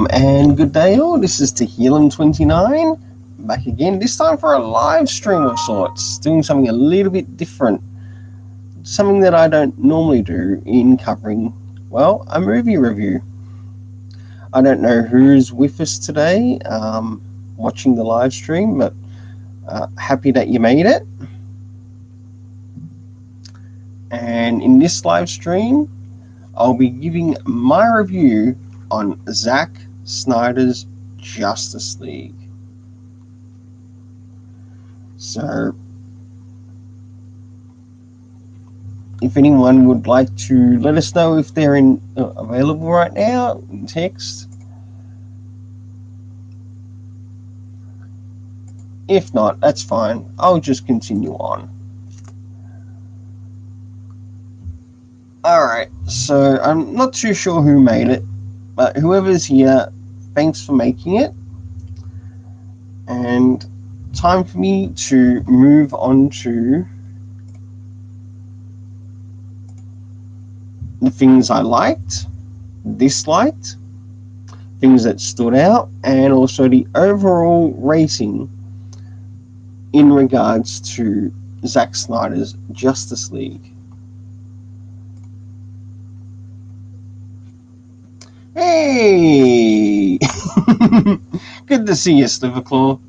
And good day all, this is Tehillim29, back again, this time for a live stream of sorts, doing something a little bit different, something that I don't normally do in covering, well, a movie review. I don't know who's with us today, watching the live stream, but happy that you made it. And in this live stream, I'll be giving my review on Zack Snyder's Justice League. So, if anyone would like to let us know if they're available right now, in text. If not, that's fine. I'll just continue on. Alright, so I'm not too sure who made it, but whoever's here, thanks for making it. And time for me to move on to the things I liked, disliked, things that stood out, and also the overall rating in regards to Zack Snyder's Justice League. Hey! Good to see you, Sliverclaw.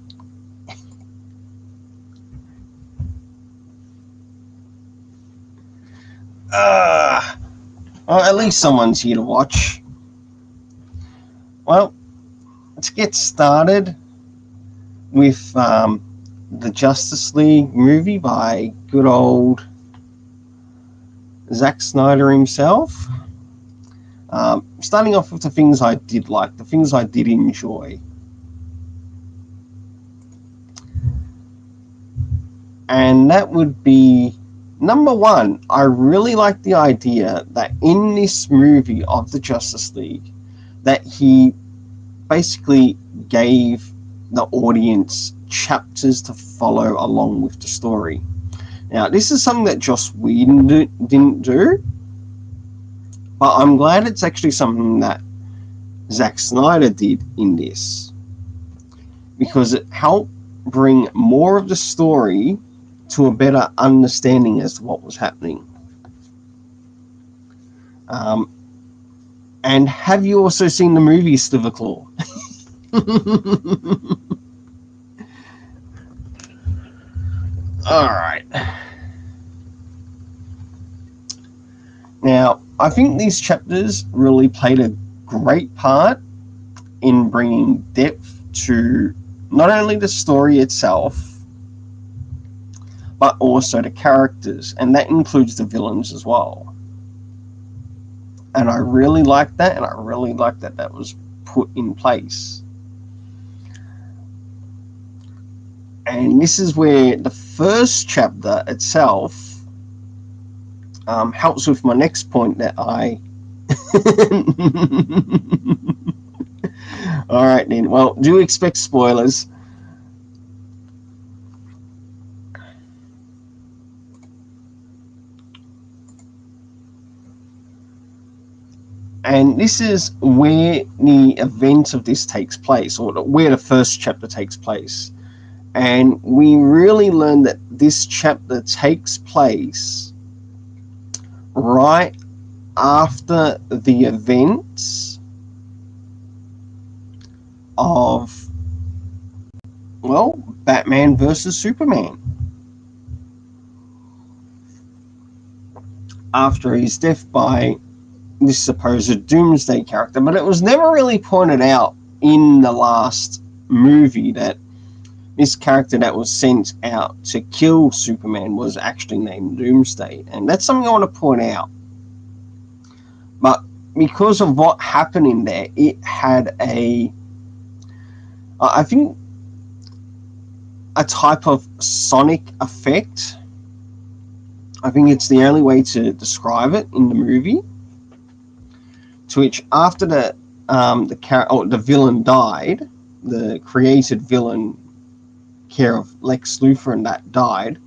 Well, at least someone's here to watch. Well, let's get started with the Justice League movie by good old Zack Snyder himself. Starting off with the things I did like, the things I did enjoy. And that would be, number one, I really like the idea that in this movie of the Justice League, that he basically gave the audience chapters to follow along with the story. Now, this is something that Joss Whedon didn't do, but I'm glad it's actually something that Zack Snyder did in this, because it helped bring more of the story to a better understanding as to what was happening. And have you also seen the movie Sliverclaw? Alright. Now, I think these chapters really played a great part in bringing depth to not only the story itself, but also the characters, and that includes the villains as well. And I really like that, and I really like that that was put in place. And this is where the first chapter itself helps with my next point that I... Alright then, well, do expect spoilers. And this is where the event of this takes place, or where the first chapter takes place. And we really learn that this chapter takes place right after the events of, well, Batman versus Superman. After his death by this supposed Doomsday character, but it was never really pointed out in the last movie that this character that was sent out to kill Superman was actually named Doomsday, and that's something I want to point out. But because of what happened in there, it had I think, a type of sonic effect. I think it's the only way to describe it in the movie. To which, after the villain died, the created villain, care of Lex Luthor, and that died,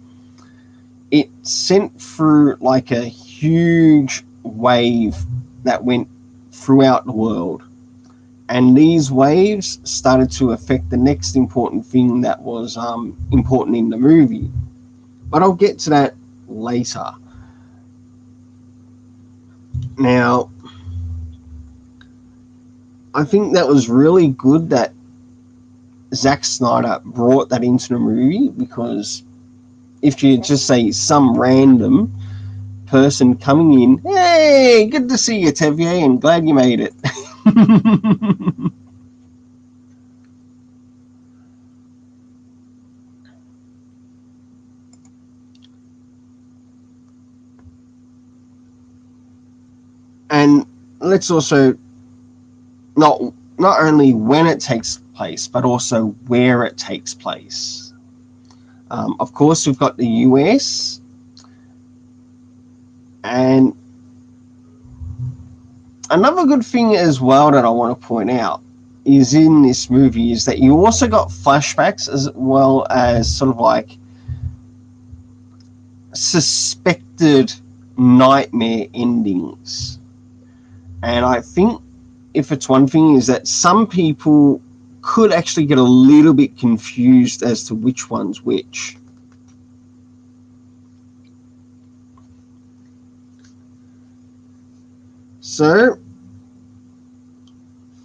it sent through like a huge wave that went throughout the world, And these waves started to affect the next important thing that was important in the movie. But I'll get to that later. Now, I think that was really good that Zack Snyder brought that into the movie, because if you just say some random person coming in, hey, good to see you, Tevier, and glad you made it. And let's also not only when it takes place, but also where it takes place. Of course, we've got the US, and another good thing as well that I want to point out is in this movie is that you also got flashbacks as well as sort of like suspected nightmare endings. And I think if it's one thing is that some people could actually get a little bit confused as to which one's which. So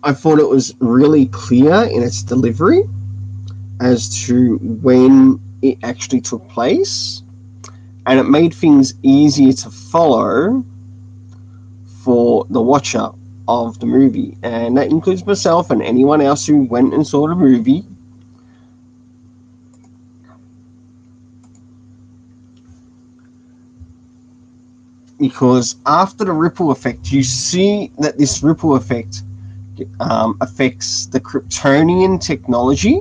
I thought it was really clear in its delivery as to when it actually took place, and it made things easier to follow for the watcher of the movie, and that includes myself and anyone else who went and saw the movie. Because after the ripple effect, you see that this ripple effect affects the Kryptonian technology,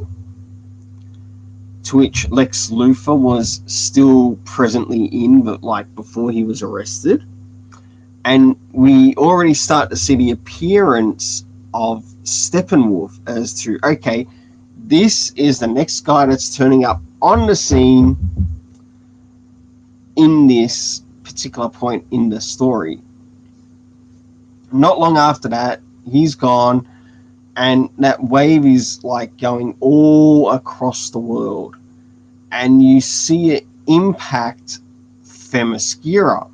to which Lex Luthor was still presently in, but like before he was arrested. And we already start to see the appearance of Steppenwolf as to, okay, this is the next guy that's turning up on the scene in this particular point in the story. Not long after that, he's gone, and that wave is like going all across the world. And you see it impact Themyscira,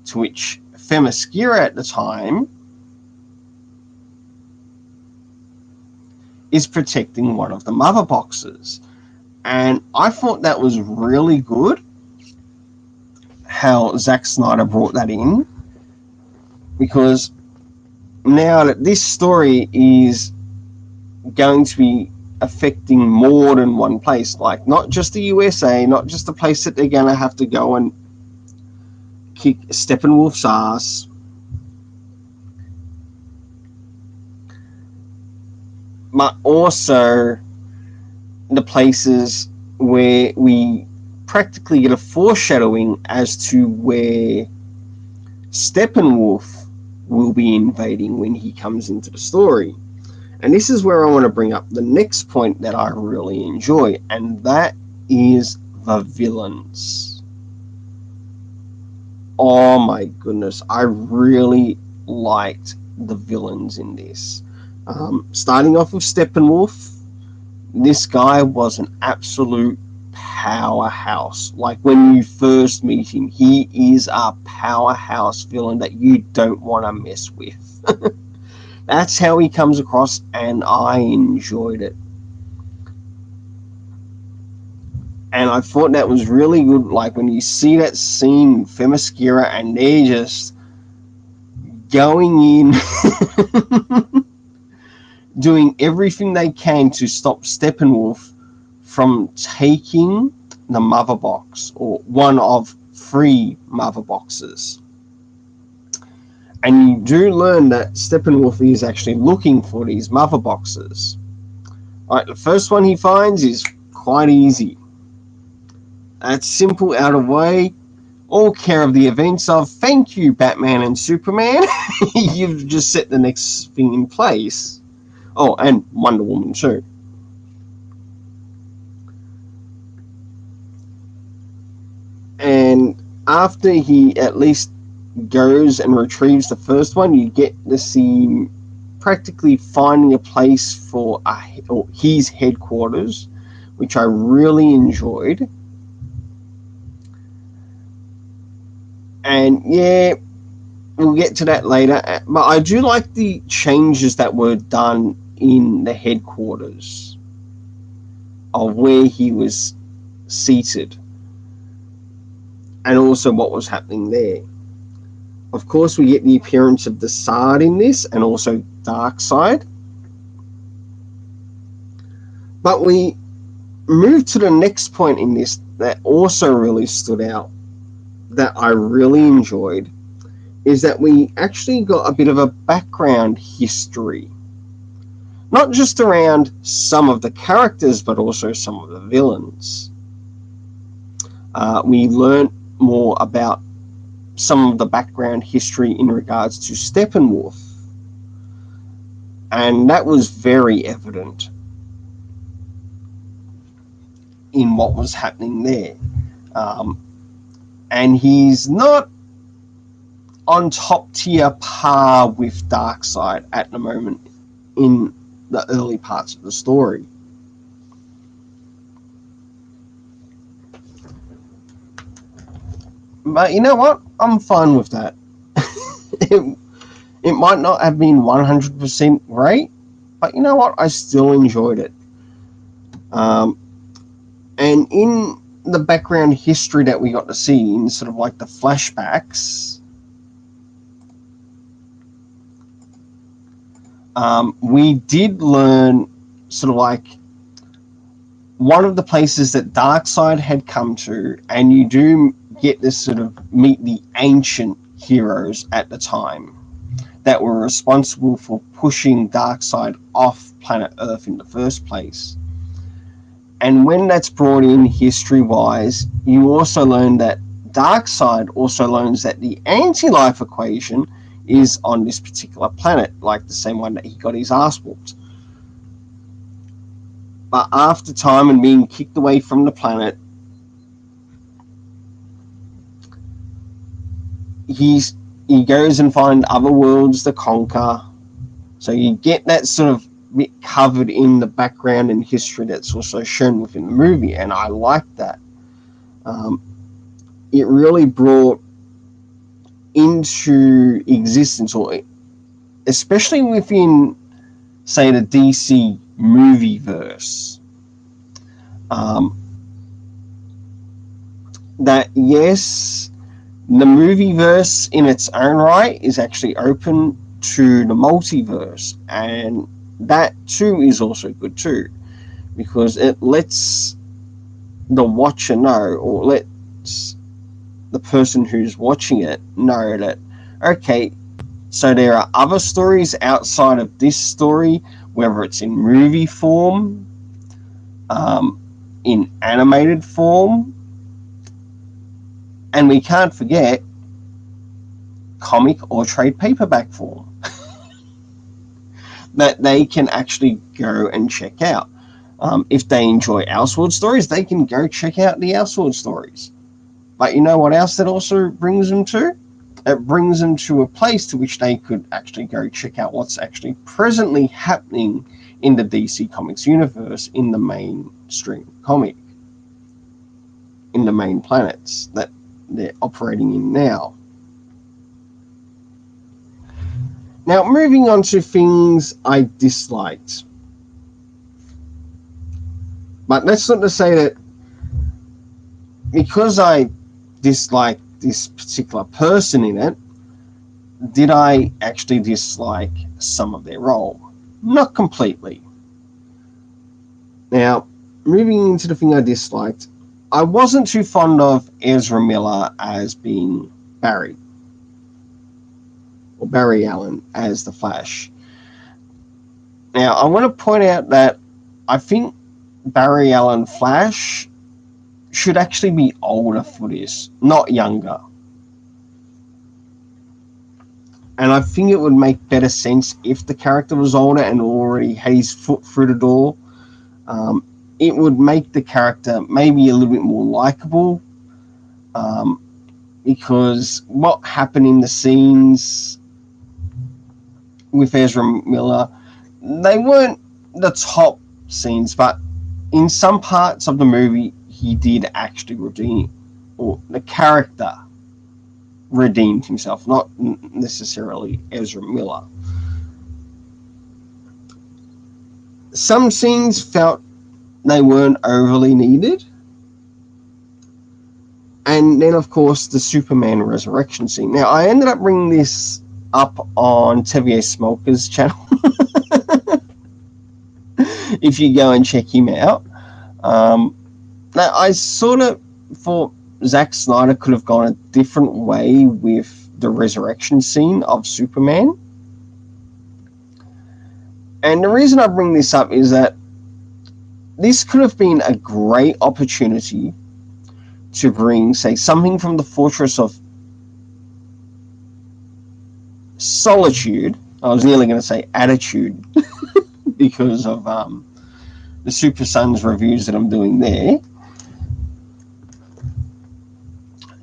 to which Themyscira at the time is protecting one of the mother boxes. And I thought that was really good how Zack Snyder brought that in, because now that this story is going to be affecting more than one place, like not just the USA, not just the place that they're going to have to go and kick Steppenwolf's ass, but also the places where we practically get a foreshadowing as to where Steppenwolf will be invading when he comes into the story. And this is where I want to bring up the next point that I really enjoy, and that is the villains. Oh my goodness, I really liked the villains in this. Starting off with Steppenwolf, this guy was an absolute powerhouse. Like when you first meet him, he is a powerhouse villain that you don't want to mess with. That's how he comes across, and I enjoyed it. And I thought that was really good, like when you see that scene, Themyscira, and they're just going in, doing everything they can to stop Steppenwolf from taking the mother box, or one of 3 mother boxes. And you do learn that Steppenwolf is actually looking for these mother boxes. Alright, the first one he finds is quite easy. That's simple, out of the way, all care of the events of, thank you, Batman and Superman. You've just set the next thing in place. Oh, and Wonder Woman too. And after he at least goes and retrieves the first one, you get to see practically finding a place for his headquarters, which I really enjoyed. And yeah, we'll get to that later. But I do like the changes that were done in the headquarters of where he was seated, and also what was happening there. Of course, we get the appearance of the Sard in this, and also Darkseid. But we move to the next point in this that also really stood out, that I really enjoyed, is that we actually got a bit of a background history. Not just around some of the characters, but also some of the villains. We learned more about some of the background history in regards to Steppenwolf. And that was very evident in what was happening there. And he's not on top tier par with Darkseid at the moment in the early parts of the story. But you know what? I'm fine with that. It might not have been 100% great, but you know what? I still enjoyed it. And in the background history that we got to see in sort of like the flashbacks, we did learn sort of like one of the places that Darkseid had come to, and you do get this sort of meet the ancient heroes at the time that were responsible for pushing Darkseid off planet Earth in the first place. And when that's brought in history-wise, you also learn that Darkseid also learns that the anti-life equation is on this particular planet, like the same one that he got his ass whooped. But after time and being kicked away from the planet, he goes and finds other worlds to conquer. So you get that sort of bit covered in the background and history that's also shown within the movie, and I like that. It really brought into existence, or especially within, say, the DC movie verse, that yes, the movie verse in its own right is actually open to the multiverse, and that too is also good too, because it lets the watcher know, or lets the person who's watching it know that, okay, so there are other stories outside of this story, whether it's in movie form, in animated form, and we can't forget comic or trade paperback form, that they can actually go and check out. If they enjoy Elseworld stories, they can go check out the Elseworld stories. But you know what else that also brings them to? It brings them to a place to which they could actually go check out what's actually presently happening in the DC Comics universe, in the mainstream comic, in the main planets that they're operating in now. Now, moving on to things I disliked. But that's not to say that because I dislike this particular person in it, did I actually dislike some of their role? Not completely. Now, moving into the thing I disliked, I wasn't too fond of Ezra Miller as being Barry, or Barry Allen as the Flash. Now, I want to point out that I think Barry Allen Flash should actually be older for this, not younger. And I think it would make better sense if the character was older and already had his foot through the door. It would make the character maybe a little bit more likable, because what happened in the scenes with Ezra Miller, they weren't the top scenes, but in some parts of the movie, he did actually redeem, or the character redeemed himself, not necessarily Ezra Miller. Some scenes felt they weren't overly needed. And then, of course, the Superman resurrection scene. Now, I ended up bringing this up on Tevier Smolka's channel. If you go and check him out. Now, I sort of thought Zack Snyder could have gone a different way with the resurrection scene of Superman. And the reason I bring this up is that this could have been a great opportunity to bring, say, something from the Fortress of Solitude. I was nearly going to say Attitude because of the Super Sons reviews that I'm doing there,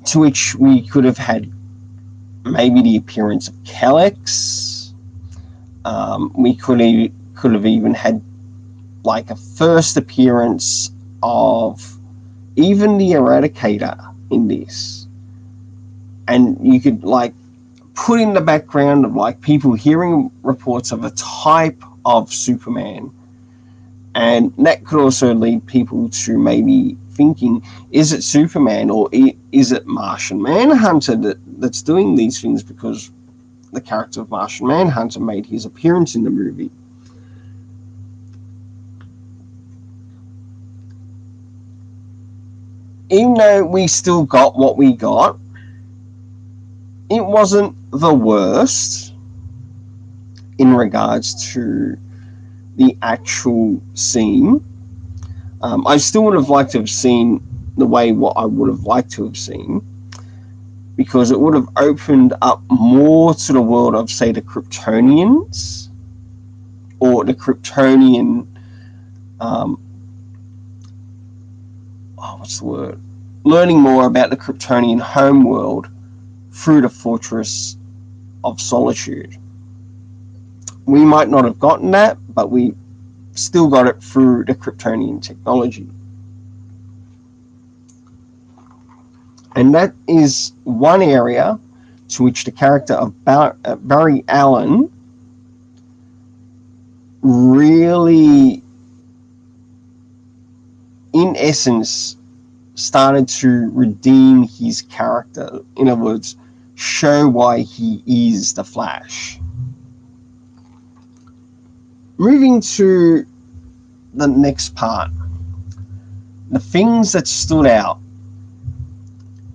to which we could have had maybe the appearance of Kelex. We could have even had like a first appearance of even the Eradicator in this, and you could like put in the background of like people hearing reports of a type of Superman, and that could also lead people to maybe thinking, is it Superman or is it Martian Manhunter that's doing these things, because the character of Martian Manhunter made his appearance in the movie. Even though we still got what we got, it wasn't the worst in regards to the actual scene. I still would have liked to have seen the way what I would have liked to have seen, because it would have opened up more to the world of, say, the Kryptonians, or the Kryptonian, what's the word? Learning more about the Kryptonian homeworld through the Fortress of Solitude. We might not have gotten that, but we still got it through the Kryptonian technology. And that is one area to which the character of Barry Allen really, in essence, started to redeem his character. In other words, show why he is the Flash. Moving to the next part, the things that stood out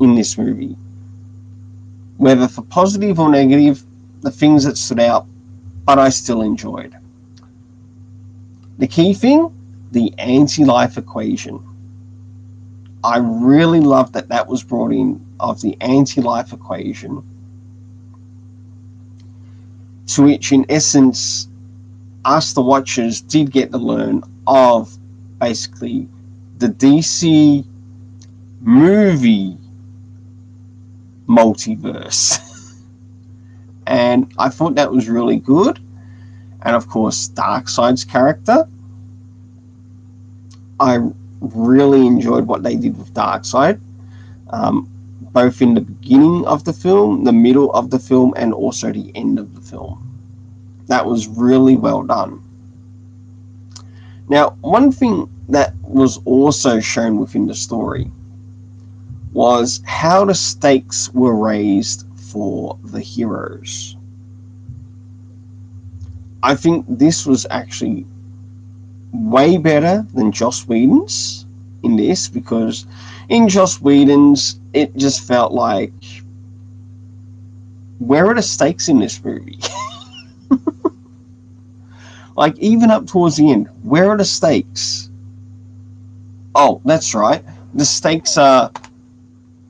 in this movie, whether for positive or negative, the things that stood out, but I still enjoyed. The key thing, the anti-life equation. I really loved that was brought in, of the anti-life equation, to which in essence us the watchers did get to learn of basically the DC movie multiverse. And I thought that was really good. And of course, Darkseid's character, I really enjoyed what they did with Darkseid, both in the beginning of the film, the middle of the film, and also the end of the film. That was really well done. Now, one thing that was also shown within the story was how the stakes were raised for the heroes. I think this was actually way better than Joss Whedon's in this, because in Joss Whedon's, it just felt like, where are the stakes in this movie? Like, even up towards the end, where are the stakes? Oh, that's right. The stakes are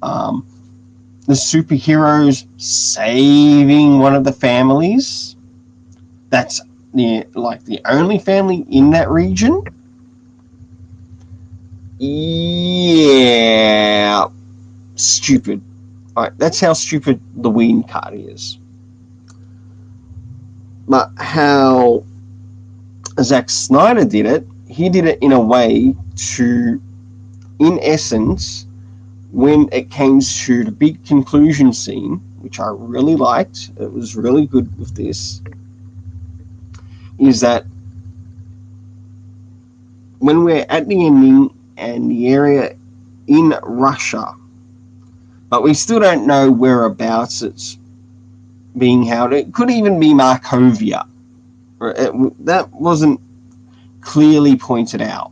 the superheroes saving one of the families. That's the only family in that region. Yeah, stupid. All right, that's how stupid the Whedon card is. But how Zack Snyder did it, he did it in a way to, in essence, when it came to the big conclusion scene, which I really liked, it was really good with this, is that when we're at the ending and the area in Russia, but we still don't know whereabouts it's being held. It could even be Markovia. That wasn't clearly pointed out,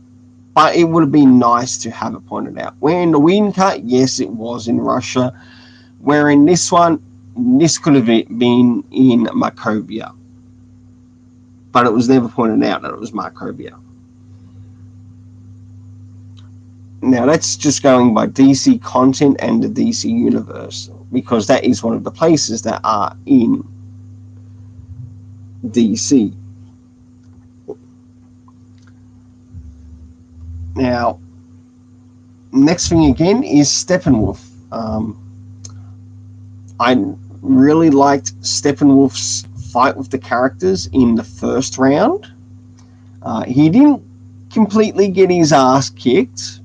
but it would have been nice to have it pointed out. Where in the wind cut, yes, it was in Russia. Where in this one, this could have been in Markovia, but it was never pointed out that it was Markovia. Now, that's just going by DC content and the DC universe, because that is one of the places that are in DC. Now, next thing again is Steppenwolf. I really liked Steppenwolf's fight with the characters in the first round. He didn't completely get his ass kicked,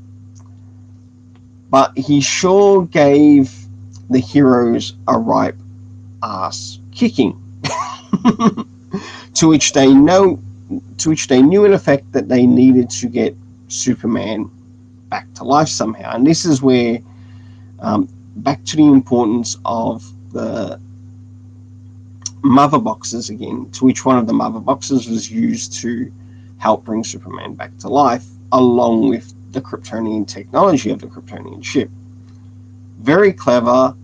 but he sure gave the heroes a ripe ass kicking. to which they knew in effect that they needed to get Superman back to life somehow. And this is where, back to the importance of the mother boxes again, to which one of the mother boxes was used to help bring Superman back to life, along with the Kryptonian technology of the Kryptonian ship. Very clever.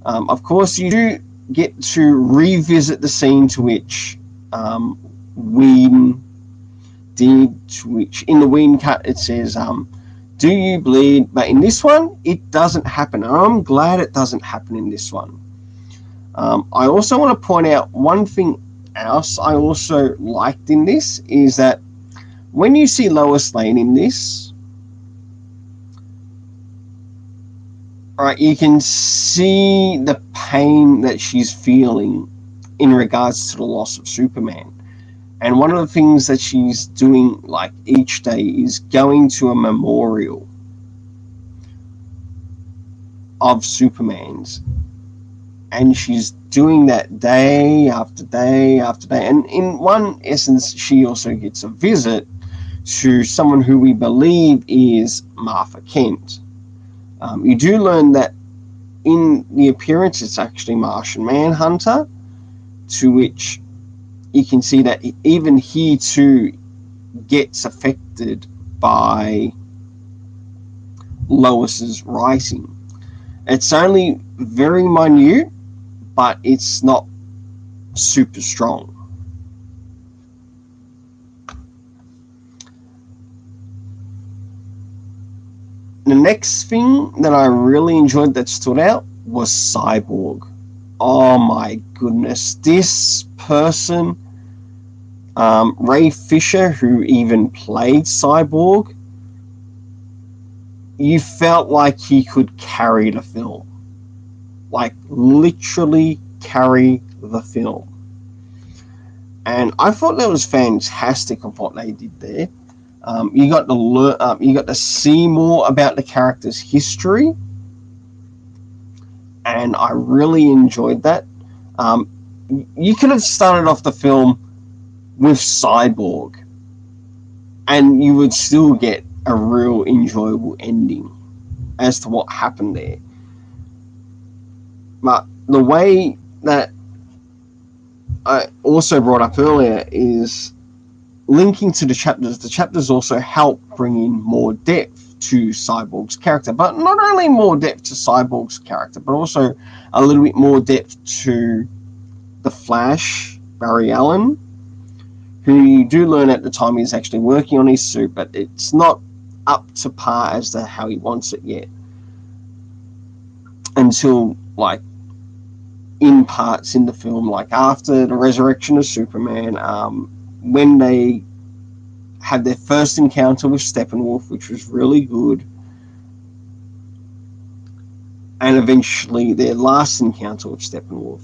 Of course, you do get to revisit the scene to which Whedon did, to which in the Whedon cut it says, do you bleed? But in this one, it doesn't happen. And I'm glad it doesn't happen in this one. I also want to point out one thing else I also liked in this, is that when you see Lois Lane in this, right, you can see the pain that she's feeling in regards to the loss of Superman. And one of the things that she's doing, like, each day is going to a memorial of Superman's. And she's doing that day after day after day. And in one essence, she also gets a visit to someone who we believe is Martha Kent. You do learn that in the appearance, it's actually Martian Manhunter, to which you can see that even he too gets affected by Lois's writing. It's only very minute, but it's not super strong. The next thing that I really enjoyed that stood out was Cyborg. Oh my goodness, this person, Ray Fisher, who even played Cyborg, you felt like he could carry the film. Like, literally carry the film. And I thought that was fantastic of what they did there. You got to see more about the character's history, and I really enjoyed that. You could have started off the film with Cyborg, and you would still get a real enjoyable ending as to what happened there. But the way that I also brought up earlier is linking to the chapters also help bring in more depth to Cyborg's character, but not only more depth to Cyborg's character, but also a little bit more depth to the Flash, Barry Allen, who you do learn at the time is actually working on his suit, but it's not up to par as to how he wants it yet, until, like, in parts in the film, like after the resurrection of Superman, when they had their first encounter with Steppenwolf, which was really good, and eventually their last encounter with Steppenwolf.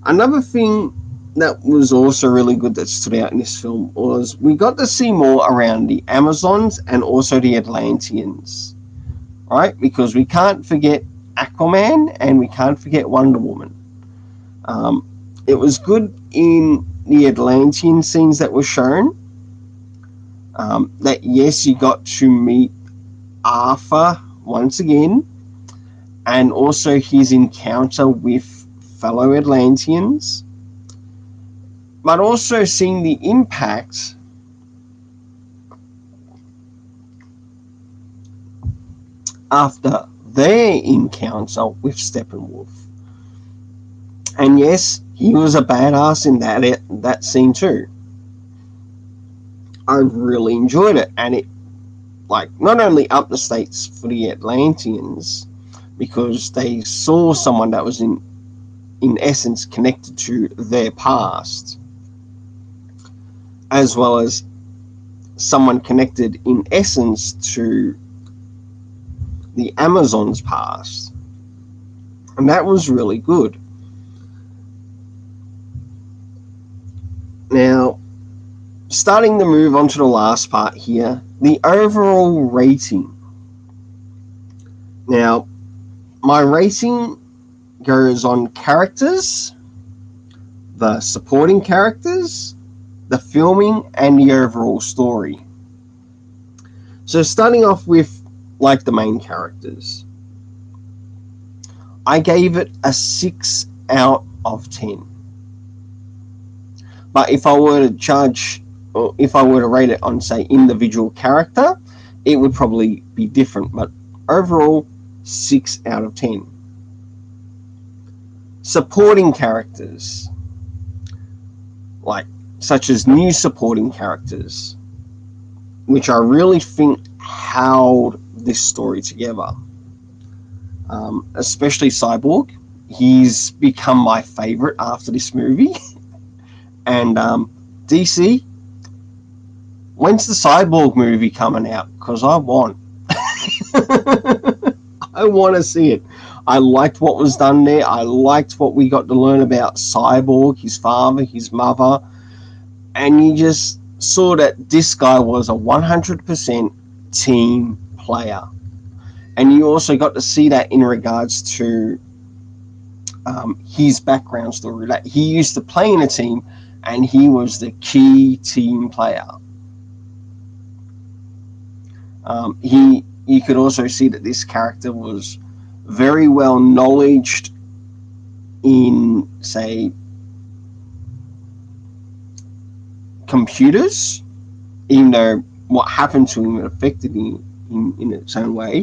Another thing that was also really good that stood out in this film was we got to see more around the Amazons and also the Atlanteans, right? Because we can't forget Aquaman and we can't forget Wonder Woman. It was good in the Atlantean scenes that were shown. That yes, you got to meet Arthur once again, and also his encounter with fellow Atlanteans, but also seeing the impact after their encounter with Steppenwolf. And yes, he was a badass in that scene too. I really enjoyed it, and it not only upped the stakes for the Atlanteans because they saw someone that was in essence connected to their past, as well as someone connected in essence to the Amazons' past. And that was really good. Now, starting to move on to the last part here, the overall rating. Now, my rating goes on characters, the supporting characters, the filming, and the overall story. So starting off with the main characters, I gave it a 6 out of 10. But if I were to judge, or if I were to rate it on, say, individual character, it would probably be different. But overall, 6 out of 10. Supporting characters, such as new supporting characters, which I really think held this story together. Especially Cyborg. He's become my favorite after this movie. And DC, when's the Cyborg movie coming out? Because I want. I want to see it. I liked what was done there. I liked what we got to learn about Cyborg, his father, his mother. And you just saw that this guy was a 100% team player. And you also got to see that in regards to his background story. That he used to play in a team and he was the key team player. You could also see that this character was very well knowledged in, say, computers, even though what happened to him affected him in its own way.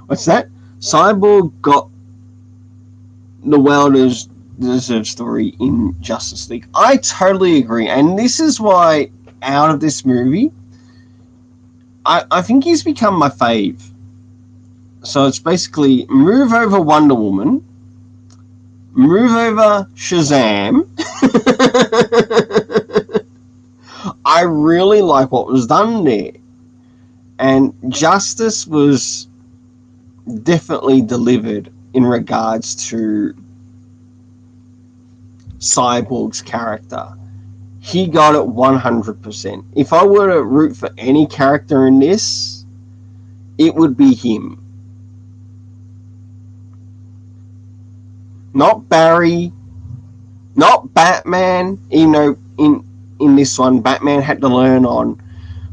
What's that? Cyborg got the well-deserved story in Justice League. I totally agree, and this is why out of this movie, I think he's become my fave. So it's basically move over Wonder Woman, move over Shazam. I really like what was done there. And justice was definitely delivered in regards to Cyborg's character. He got it 100%. If I were to root for any character in this, it would be him. Not Barry, not Batman, even though in this one, Batman had to learn on,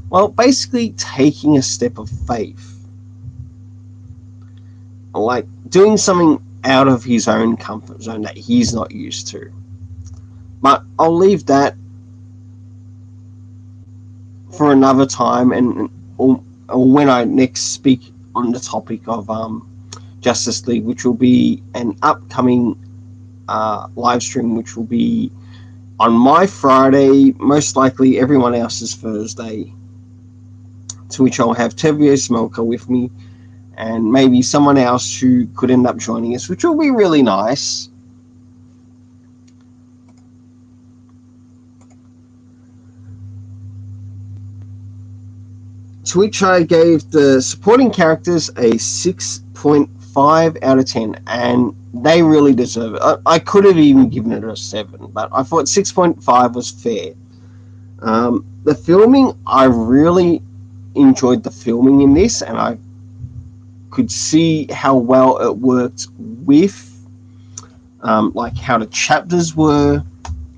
well, basically taking a step of faith. Like doing something out of his own comfort zone that he's not used to. But I'll leave that for another time, or when I next speak on the topic of Justice League, which will be an upcoming live stream, which will be on my Friday, most likely everyone else's Thursday, to which I'll have Tevye Smoker with me, and maybe someone else who could end up joining us, which will be really nice. To which I gave the supporting characters a 6.5 5 out of 10, and they really deserve it. I could have even given it a 7, but I thought 6.5 was fair. The filming, I really enjoyed the filming in this, and I could see how well it worked with like how the chapters were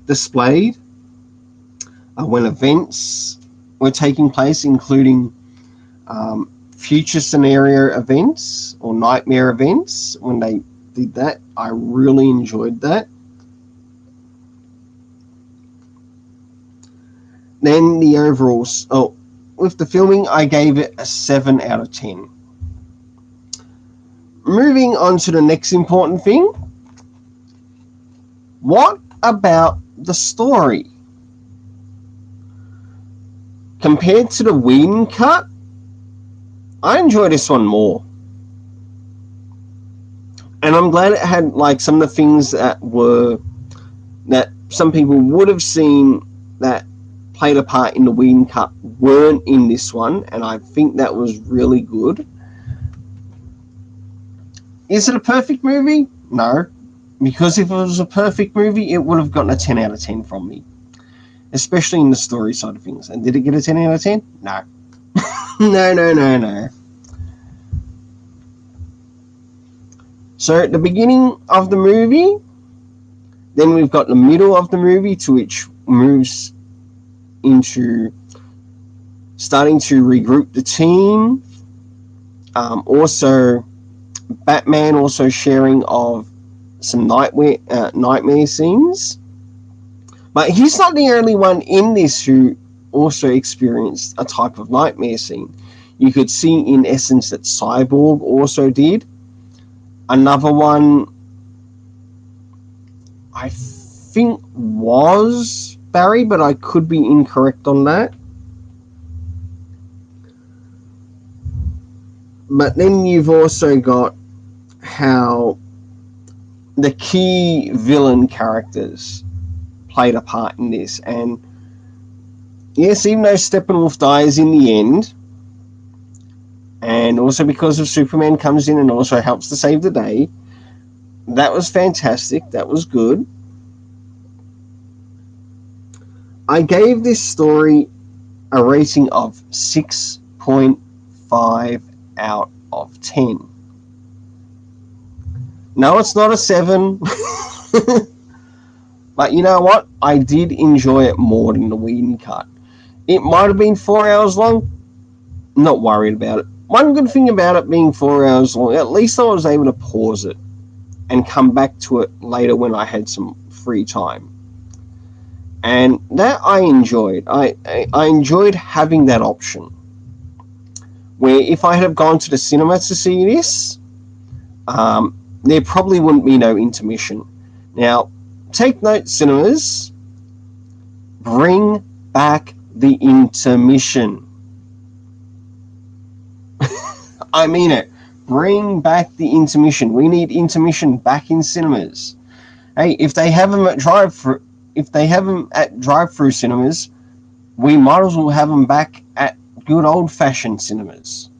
displayed when events were taking place, including future scenario events or nightmare events. When they did that, I really enjoyed that. Then the overall, with the filming, I gave it a 7 out of 10. Moving on to the next important thing. What about the story? Compared to the Whedon cut, I enjoy this one more. And I'm glad it had like some of the things that some people would have seen that played a part in the Whedon cut weren't in this one, and I think that was really good. Is it a perfect movie? No. Because if it was a perfect movie, it would have gotten a 10 out of 10 from me. Especially in the story side of things. And did it get a 10 out of 10? No. No. So at the beginning of the movie, then we've got the middle of the movie, to which moves into starting to regroup the team. Also, Batman also sharing of some nightmare scenes. But he's not the only one in this who also experienced a type of nightmare scene. You could see in essence that Cyborg also did. Another one, I think, was Barry, but I could be incorrect on that. But then you've also got how the key villain characters played a part in this. And yes, even though Steppenwolf dies in the end, and also because of Superman comes in and also helps to save the day, that was fantastic. That was good. I gave this story a rating of 6.5 out of 10. No, it's not a 7. But you know what? I did enjoy it more than the Whedon cut. It might have been 4 hours long. Not worried about it. One good thing about it being 4 hours long, at least I was able to pause it and come back to it later when I had some free time. And that I enjoyed. I enjoyed having that option. Where if I had have gone to the cinema to see this, there probably wouldn't be no intermission. Now, take note, cinemas, bring back the intermission. I mean it. Bring back the intermission. We need intermission back in cinemas. Hey, if they have them at drive-through cinemas, we might as well have them back at good old-fashioned cinemas.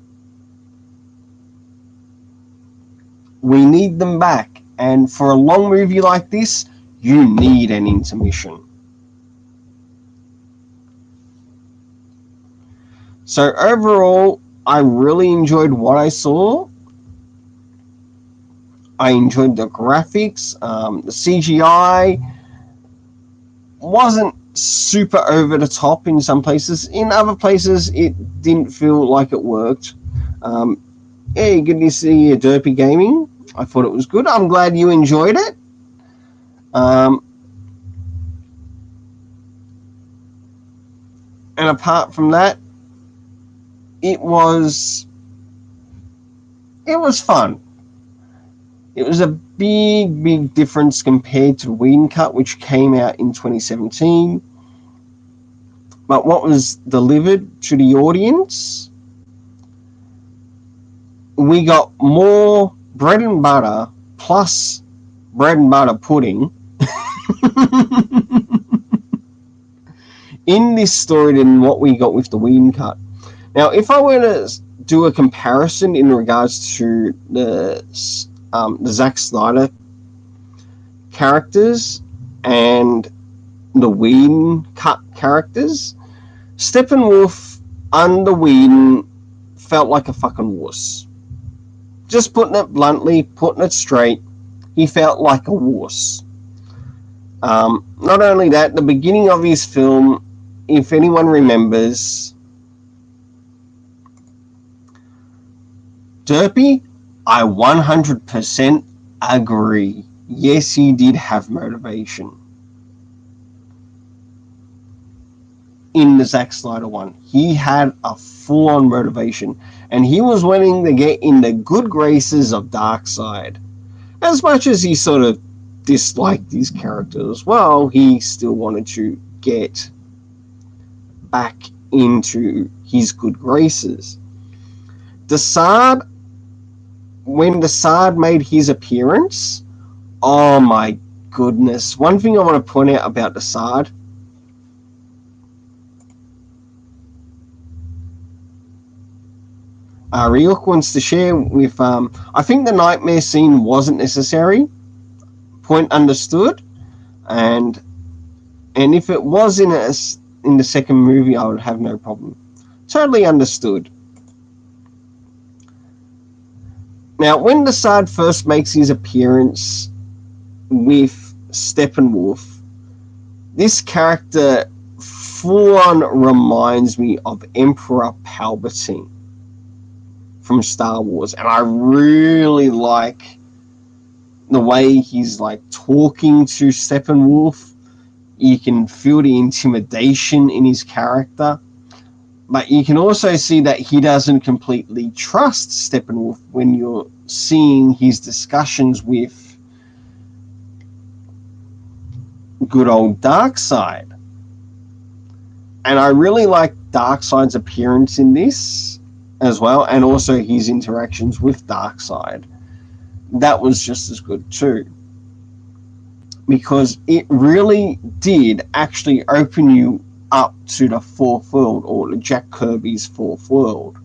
We need them back, and for a long movie like this, you need an intermission. So overall, I really enjoyed what I saw. I enjoyed the graphics. The CGI wasn't super over the top in some places. In other places, it didn't feel like it worked. Yeah, you get to see a Derpy Gaming. I thought it was good. I'm glad you enjoyed it. And apart from that, it was fun. It was a big difference compared to the Whedon cut, which came out in 2017. But what was delivered to the audience, we got more bread and butter plus bread and butter pudding in this story than what we got with the Whedon cut. Now, if I were to do a comparison in regards to the Zack Snyder characters and the Whedon cut characters, Steppenwolf under Whedon felt like a fucking wuss. Just putting it bluntly, putting it straight, he felt like a wuss. Not only that, the beginning of his film, if anyone remembers, Derpy, I 100% agree. Yes, he did have motivation. In the Zack Snyder one, he had a full-on motivation, and he was wanting to get in the good graces of Darkseid. As much as he sort of disliked these characters as well, he still wanted to get back into his good graces. Desaad, when Desaad made his appearance, oh my goodness. One thing I want to point out about Desaad, Ryuk wants to share with, I think the nightmare scene wasn't necessary. Point understood. And if it was in the second movie, I would have no problem. Totally understood. Now, when Desaad first makes his appearance with Steppenwolf, this character full-on reminds me of Emperor Palpatine from Star Wars, and I really like the way he's like talking to Steppenwolf. You can feel the intimidation in his character, but you can also see that he doesn't completely trust Steppenwolf when you're seeing his discussions with good old Darkseid. And I really like Darkseid's appearance in this as well, and also his interactions with Darkseid. That was just as good too, because it really did actually open you up to the fourth world, or Jack Kirby's fourth world,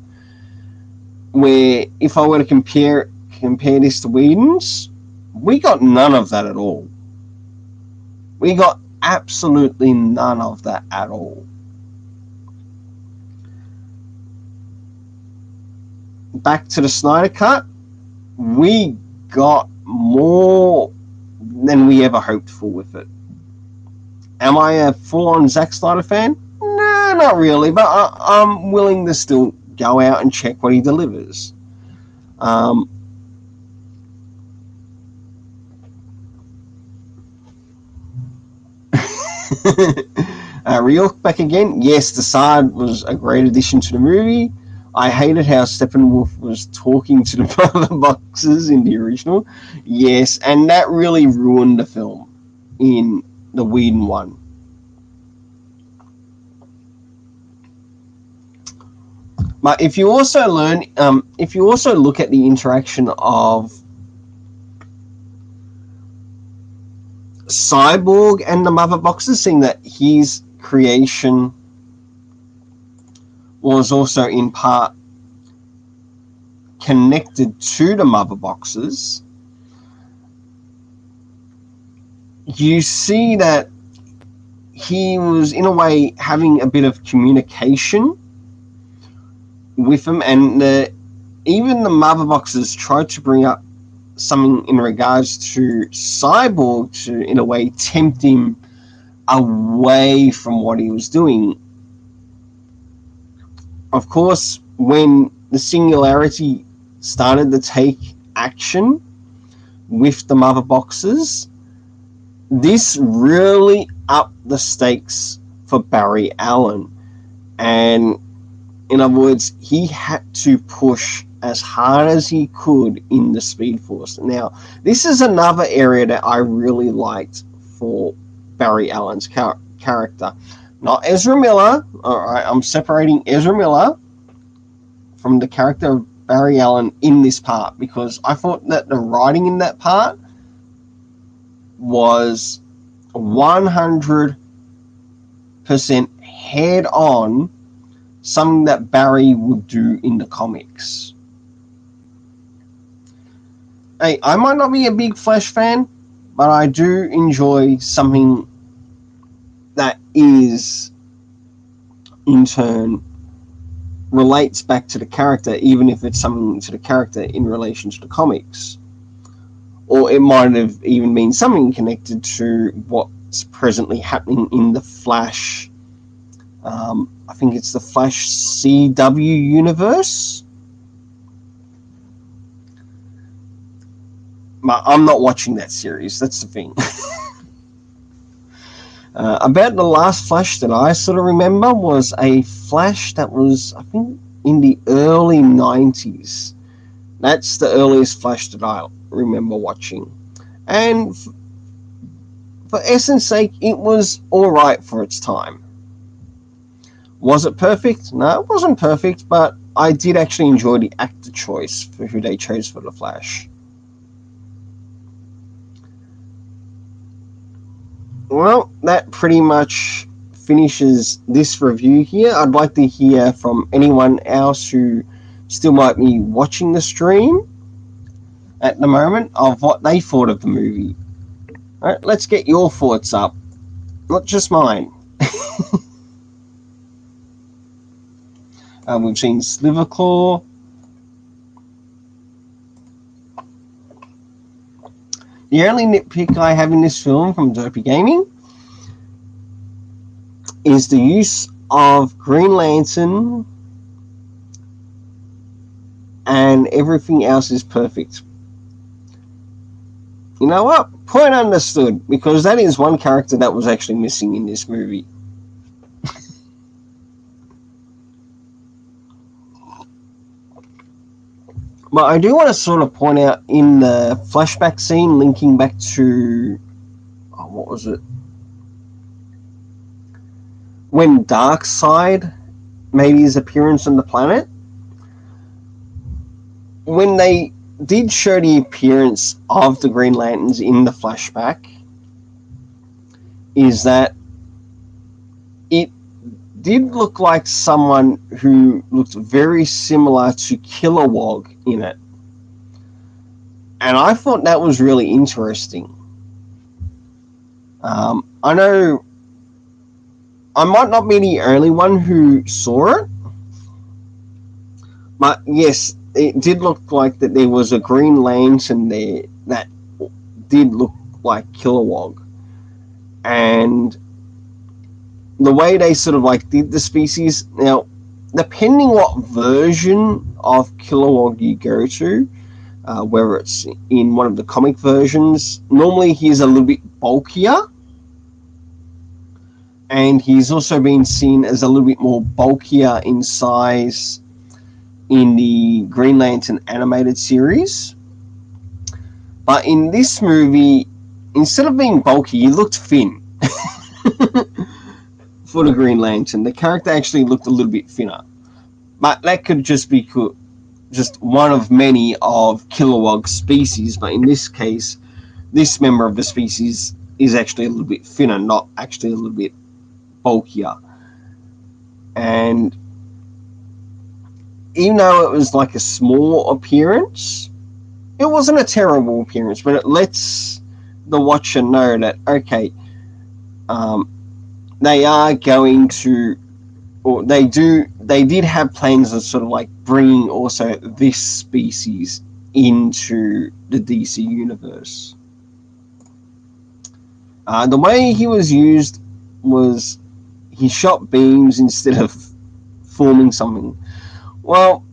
where if I were to compare this to Whedon's, we got none of that at all. We got absolutely none of that at all. Back to the Snyder Cut, we got more than we ever hoped for with it. Am I a full-on Zack Snyder fan? No, not really, but I'm willing to still go out and check what he delivers. Ryuk back again. Yes, Desaad was a great addition to the movie. I hated how Steppenwolf was talking to the mother boxes in the original. Yes, and that really ruined the film in the Whedon one. But if you also look at the interaction of Cyborg and the mother boxes, seeing that his creation was also in part connected to the mother boxes, you see that he was in a way having a bit of communication with them, and even the mother boxes tried to bring up something in regards to Cyborg to, in a way, tempt him away from what he was doing. Of course, when the Singularity started to take action with the mother boxes, this really upped the stakes for Barry Allen. And in other words, he had to push as hard as he could in the Speed Force. Now, this is another area that I really liked for Barry Allen's character. Not Ezra Miller. All right, I'm separating Ezra Miller from the character of Barry Allen in this part, because I thought that the writing in that part was 100% head on something that Barry would do in the comics. Hey, I might not be a big Flash fan, but I do enjoy something that is, in turn, relates back to the character, even if it's something to the character in relation to the comics. Or it might have even been something connected to what's presently happening in the Flash. I think it's the Flash CW universe. But I'm not watching that series, that's the thing. About the last Flash that I sort of remember was a Flash that was, I think, in the early 90s. That's the earliest Flash that I remember watching. And for essence sake, it was alright for its time. Was it perfect? No, it wasn't perfect, but I did actually enjoy the actor choice for who they chose for the Flash. Well, that pretty much finishes this review here. I'd like to hear from anyone else who still might be watching the stream at the moment of what they thought of the movie. All right, let's get your thoughts up, not just mine. We've seen Sliverclaw. The only nitpick I have in this film from Dopey Gaming is the use of Green Lantern, and everything else is perfect. You know what? Point understood, because that is one character that was actually missing in this movie. But I do want to sort of point out in the flashback scene linking back to, what was it? When Darkseid made his appearance on the planet. When they did show the appearance of the Green Lanterns in the flashback, is that it did look like someone who looked very similar to Kilowog in it. And I thought that was really interesting. I know I might not be the only one who saw it, but yes, it did look like that there was a Green Lantern there that did look like Kilowog. And the way they sort of like did the species, now, depending what version of Kilowog you go to, whether it's in one of the comic versions, normally he's a little bit bulkier, and he's also been seen as a little bit more bulkier in size in the Green Lantern animated series. But in this movie, instead of being bulky, he looked thin. For the Green Lantern, the character actually looked a little bit thinner. But that could just be just one of many of Kilowog's species, but in this case, this member of the species is actually a little bit thinner, not actually a little bit bulkier. And even though it was like a small appearance, it wasn't a terrible appearance, but it lets the watcher know that, okay, they are going to, or they did have plans of sort of like bringing also this species into the DC universe. The way he was used was he shot beams instead of forming something. Well,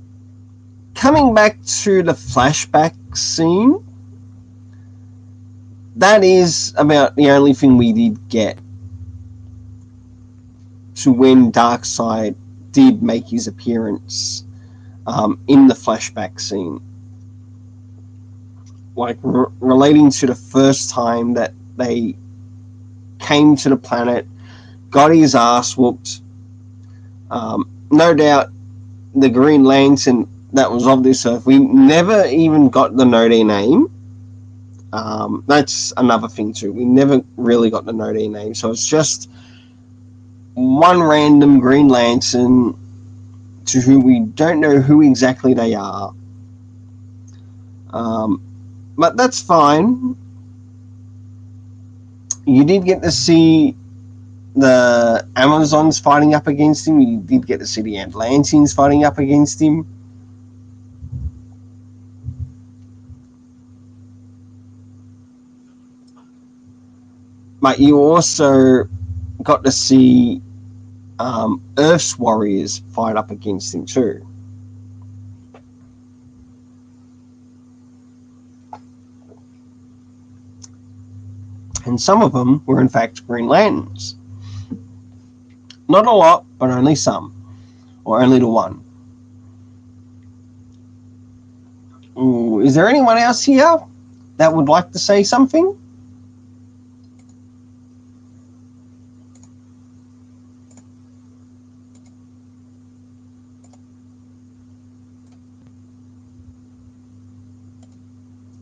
coming back to the flashback scene, that is about the only thing we did get to when Darkseid did make his appearance in the flashback scene. Like, relating to the first time that they came to the planet, got his ass whooped. No doubt the Green Lantern that was of this Earth, we never even got the No-Day name. That's another thing too. We never really got the No-Day name, so it's just one random Green Lantern to who we don't know who exactly they are. But that's fine. You did get to see the Amazons fighting up against him. You did get to see the Atlanteans fighting up against him. But you also got to see Earth's warriors fight up against him too. And some of them were in fact Green Lanterns. Not a lot, but only some. Or only the one. Ooh, is there anyone else here that would like to say something?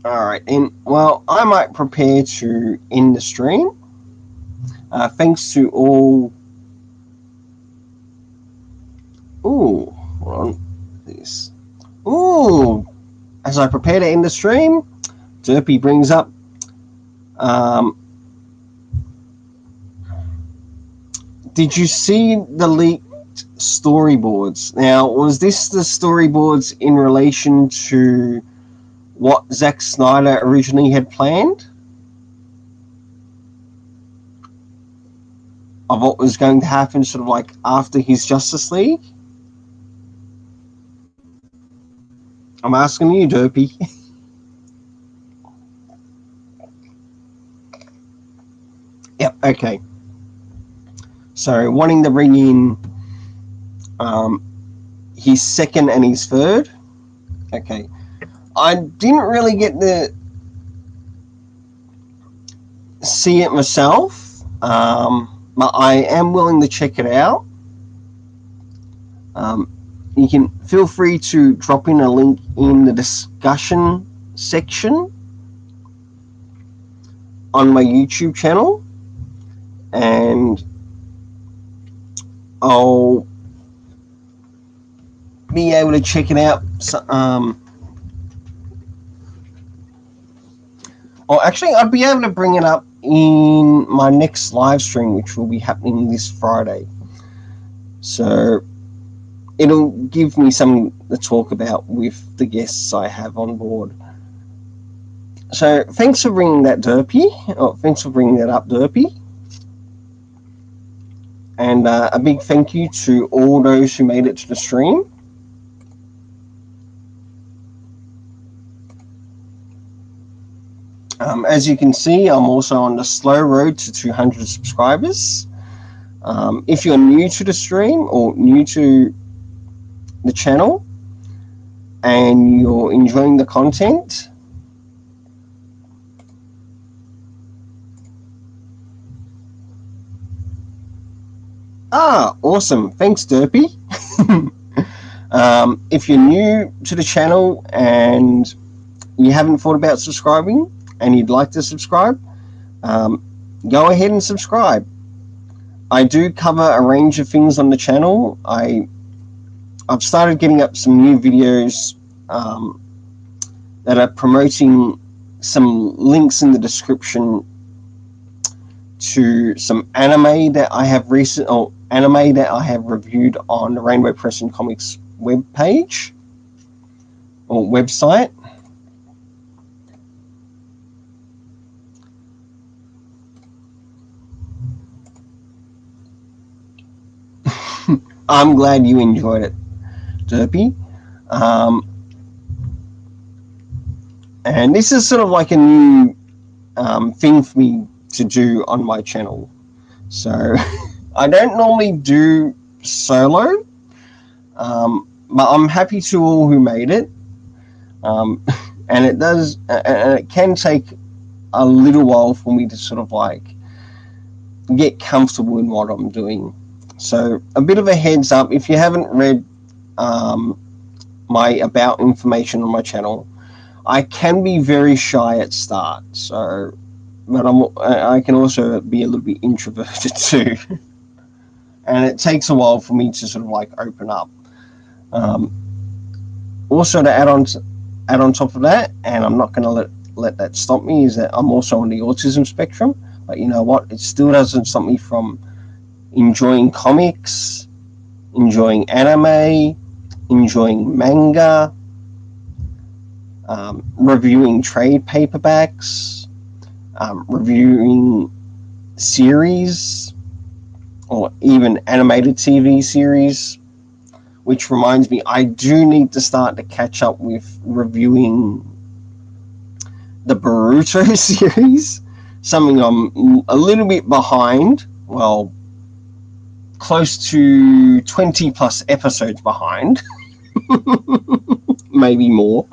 Alright, and well, I might prepare to end the stream. Thanks to all... Ooh, hold on. This. Ooh, as I prepare to end the stream, Derpy brings up did you see the leaked storyboards? Now, was this the storyboards in relation to what Zack Snyder originally had planned? Of what was going to happen sort of like after his Justice League? I'm asking you, Derpy. Yep, okay. So, wanting to bring in his second and his third. Okay. I didn't really get to see it myself, but I am willing to check it out. You can feel free to drop in a link in the discussion section on my YouTube channel, and I'll be able to check it out. Or actually, I'd be able to bring it up in my next live stream, which will be happening this Friday. So it'll give me something to talk about with the guests I have on board. So thanks for bringing that, Derpy. Thanks for bringing that up, Derpy. And a big thank you to all those who made it to the stream. As you can see, I'm also on the slow road to 200 subscribers. If you're new to the stream or new to the channel and you're enjoying the content, awesome. Thanks, Derpy. If you're new to the channel and you haven't thought about subscribing and you'd like to subscribe, go ahead and subscribe. I do cover a range of things on the channel. I've started getting up some new videos that are promoting some links in the description to some anime that I have reviewed on the Rainbow Press and Comics webpage or website. I'm glad you enjoyed it, Derpy. And this is sort of like a new thing for me to do on my channel. So I don't normally do solo, but I'm happy to all who made it. And it can take a little while for me to sort of like get comfortable in what I'm doing. So a bit of a heads up, if you haven't read my about information on my channel, I can be very shy at start. So, but I can also be a little bit introverted too, and it takes a while for me to sort of like open up. Um, Also, to add on top of that, and I'm not going to let that stop me, is that I'm also on the autism spectrum. But you know what? It still doesn't stop me from enjoying comics, enjoying anime, enjoying manga, reviewing trade paperbacks, reviewing series, or even animated TV series. Which reminds me, I do need to start to catch up with reviewing the Boruto series. Something I'm a little bit behind. Well, close to 20 plus episodes behind. Maybe more.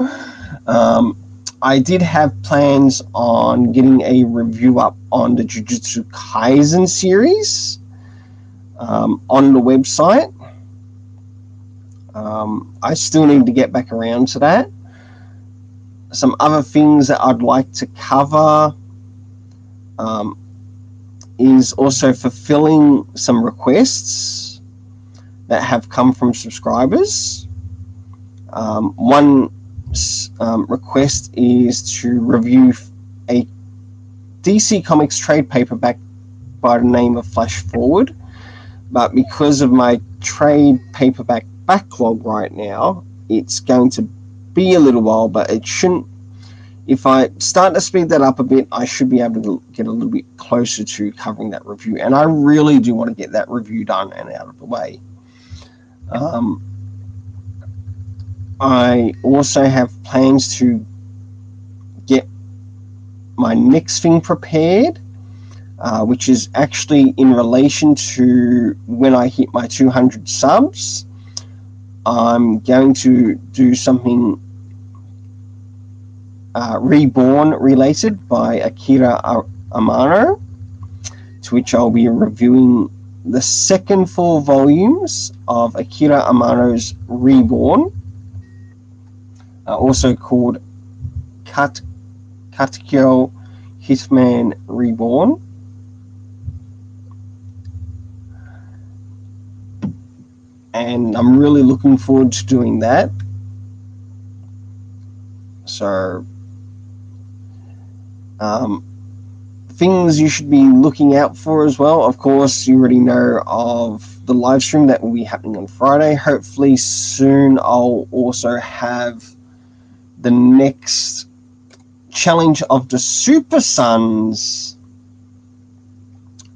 I did have plans on getting a review up on the Jujutsu Kaisen series on the website. I still need to get back around to that. Some other things that I'd like to cover is also fulfilling some requests that have come from subscribers. One request is to review a DC Comics trade paperback by the name of Flash Forward, but because of my trade paperback backlog right now, it's going to be a little while, but it shouldn't. If I start to speed that up a bit, I should be able to get a little bit closer to covering that review, and I really do want to get that review done and out of the way. I also have plans to get my next thing prepared, which is actually in relation to when I hit my 200 subs. I'm going to do something Reborn related by Akira Amano, to which I'll be reviewing the second 4 volumes of Akira Amano's Reborn, also called Katekyo Hitman Reborn. And I'm really looking forward to doing that. So, things you should be looking out for as well. Of course, you already know of the live stream that will be happening on Friday. Hopefully soon I'll also have the next challenge of the Super Sons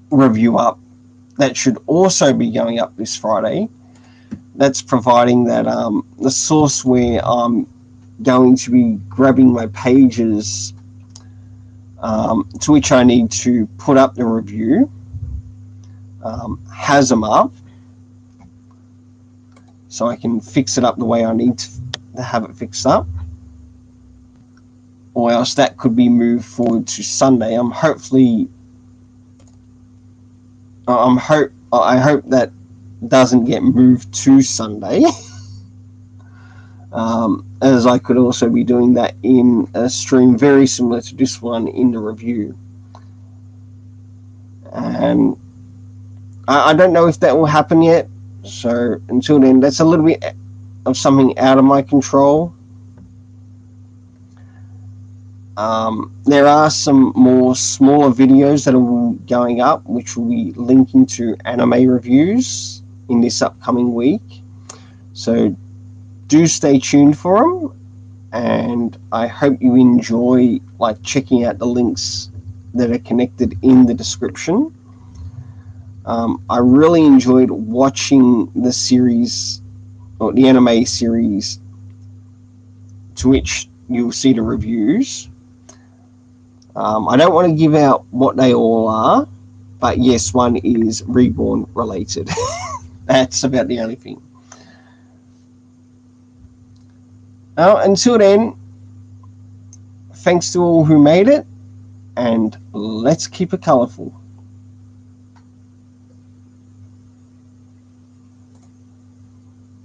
review up. That should also be going up this Friday. That's providing that the source where I'm going to be grabbing my pages to which I need to put up the review has them up, so I can fix it up the way I need to have it fixed up, or else that could be moved forward to Sunday. I hope that doesn't get moved to Sunday. As I could also be doing that in a stream very similar to this one in the review. And I don't know if that will happen yet, so until then, that's a little bit of something out of my control. There are some more smaller videos that are going up, which will be linking to anime reviews in this upcoming week. So do stay tuned for them, and I hope you enjoy checking out the links that are connected in the description. I really enjoyed watching the series, or the anime series, to which you'll see the reviews. I don't want to give out what they all are, but yes, one is Reborn related. That's about the only thing. Until then, thanks to all who made it, and let's keep it colourful.